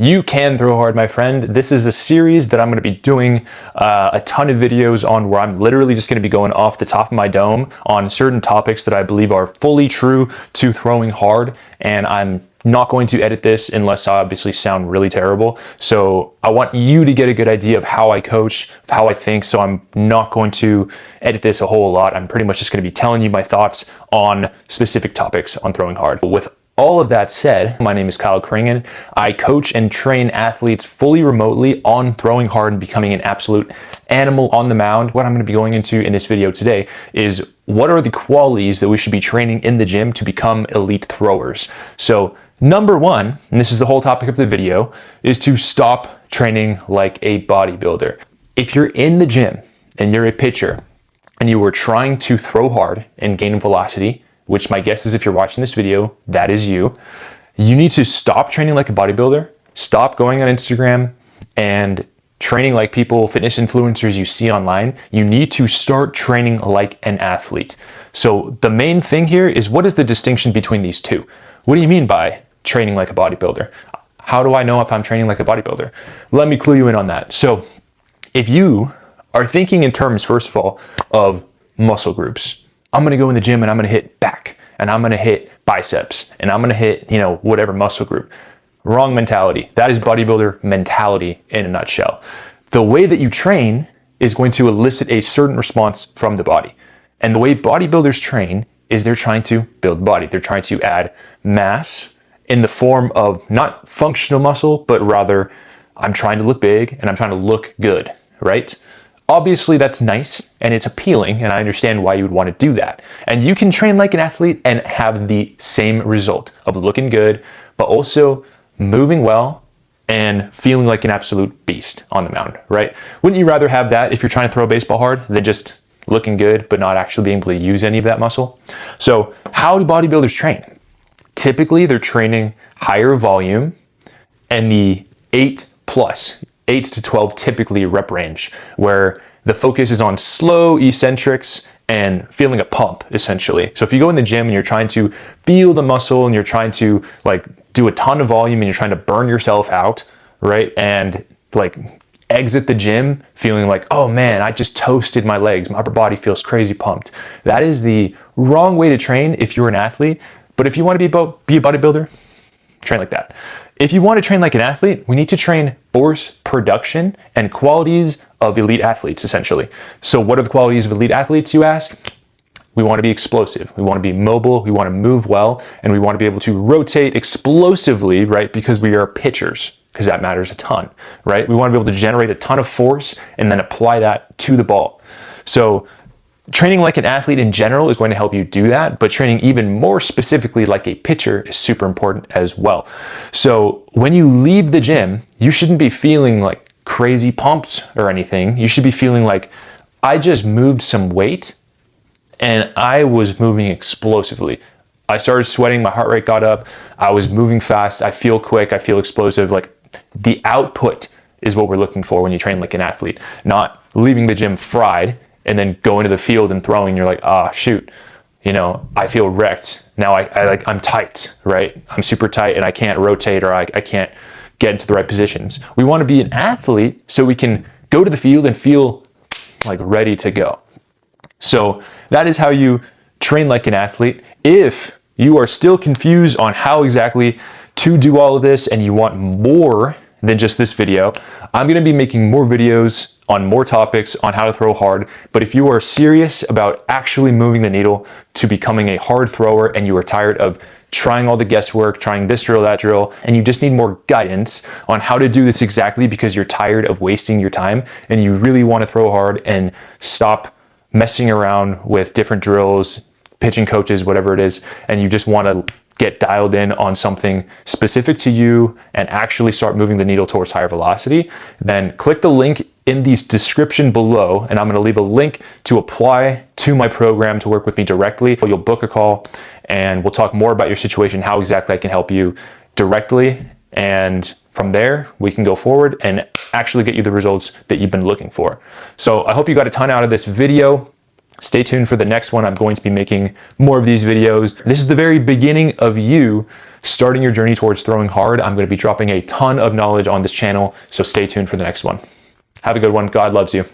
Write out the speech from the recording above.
You can throw hard, my friend. This is a series that I'm going to be doing a ton of videos on where I'm literally just going to be going off the top of my dome on certain topics that I believe are fully true to throwing hard. And I'm not going to edit this unless I obviously sound really terrible. So I want you to get a good idea of how I coach, of how I think. So I'm not going to edit this a whole lot. I'm pretty much just going to be telling you my thoughts on specific topics on throwing hard. With all of that said, my name is Kyle Kringen. I coach and train athletes fully remotely on throwing hard and becoming an absolute animal on the mound. What I'm going to be going into in this video today is what are the qualities that we should be training in the gym to become elite throwers. So number one, and this is the whole topic of the video, is to stop training like a bodybuilder. If you're in the gym and you're a pitcher and you are trying to throw hard and gain velocity, which my guess is if you're watching this video, that is you need to stop training like a bodybuilder, stop going on Instagram and training like people, fitness influencers you see online. You need to start training like an athlete. So the main thing here is, what is the distinction between these two? What do you mean by training like a bodybuilder? How do I know if I'm training like a bodybuilder? Let me clue you in on that. So if you are thinking in terms, first of all, of muscle groups, I'm going to go in the gym and I'm going to hit back and I'm going to hit biceps and I'm going to hit, whatever muscle group. Wrong mentality. That is bodybuilder mentality in a nutshell. The way that you train is going to elicit a certain response from the body. And the way bodybuilders train is they're trying to build body. They're trying to add mass in the form of not functional muscle, but rather I'm trying to look big and I'm trying to look good, right? Obviously that's nice and it's appealing and I understand why you would want to do that. And you can train like an athlete and have the same result of looking good, but also moving well and feeling like an absolute beast on the mound, right? Wouldn't you rather have that if you're trying to throw a baseball hard than just looking good, but not actually being able to use any of that muscle? So how do bodybuilders train? Typically they're training higher volume and the 8 to 12 typically rep range, where the focus is on slow eccentrics and feeling a pump essentially. So if you go in the gym and you're trying to feel the muscle and you're trying to do a ton of volume and you're trying to burn yourself out, right? And exit the gym feeling like, oh man, I just toasted my legs. My upper body feels crazy pumped. That is the wrong way to train if you're an athlete. But if you want to be a bodybuilder, train like that. If you want to train like an athlete, we need to train force production and qualities of elite athletes, essentially. So what are the qualities of elite athletes, you ask? We want to be explosive. We want to be mobile. We want to move well. And we want to be able to rotate explosively, right? Because we are pitchers, because that matters a ton, right? We want to be able to generate a ton of force and then apply that to the ball. So training like an athlete in general is going to help you do that, but training even more specifically like a pitcher is super important as well. So when you leave the gym, you shouldn't be feeling like crazy pumped or anything. You should be feeling like, I just moved some weight and I was moving explosively. I started sweating, my heart rate got up, I was moving fast, I feel quick, I feel explosive. Like the output is what we're looking for when you train like an athlete, not leaving the gym fried and then go into the field and throwing, you're like, shoot, I feel wrecked. Now I'm tight, right? I'm super tight and I can't rotate or I can't get into the right positions. We want to be an athlete so we can go to the field and feel like ready to go. So that is how you train like an athlete. If you are still confused on how exactly to do all of this and you want more than just this video, I'm going to be making more videos on more topics on how to throw hard. But if you are serious about actually moving the needle to becoming a hard thrower and you are tired of trying all the guesswork, trying this drill, that drill, and you just need more guidance on how to do this exactly because you're tired of wasting your time and you really want to throw hard and stop messing around with different drills, pitching coaches, whatever it is, and you just want to get dialed in on something specific to you and actually start moving the needle towards higher velocity, then click the link in the description below, and I'm going to leave a link to apply to my program to work with me directly. You'll book a call and we'll talk more about your situation, how exactly I can help you directly, and from there we can go forward and actually get you the results that you've been looking for. So I hope you got a ton out of this video. Stay tuned for the next one. I'm going to be making more of these videos. This is the very beginning of you starting your journey towards throwing hard. I'm going to be dropping a ton of knowledge on this channel, so stay tuned for the next one. Have a good one. God loves you.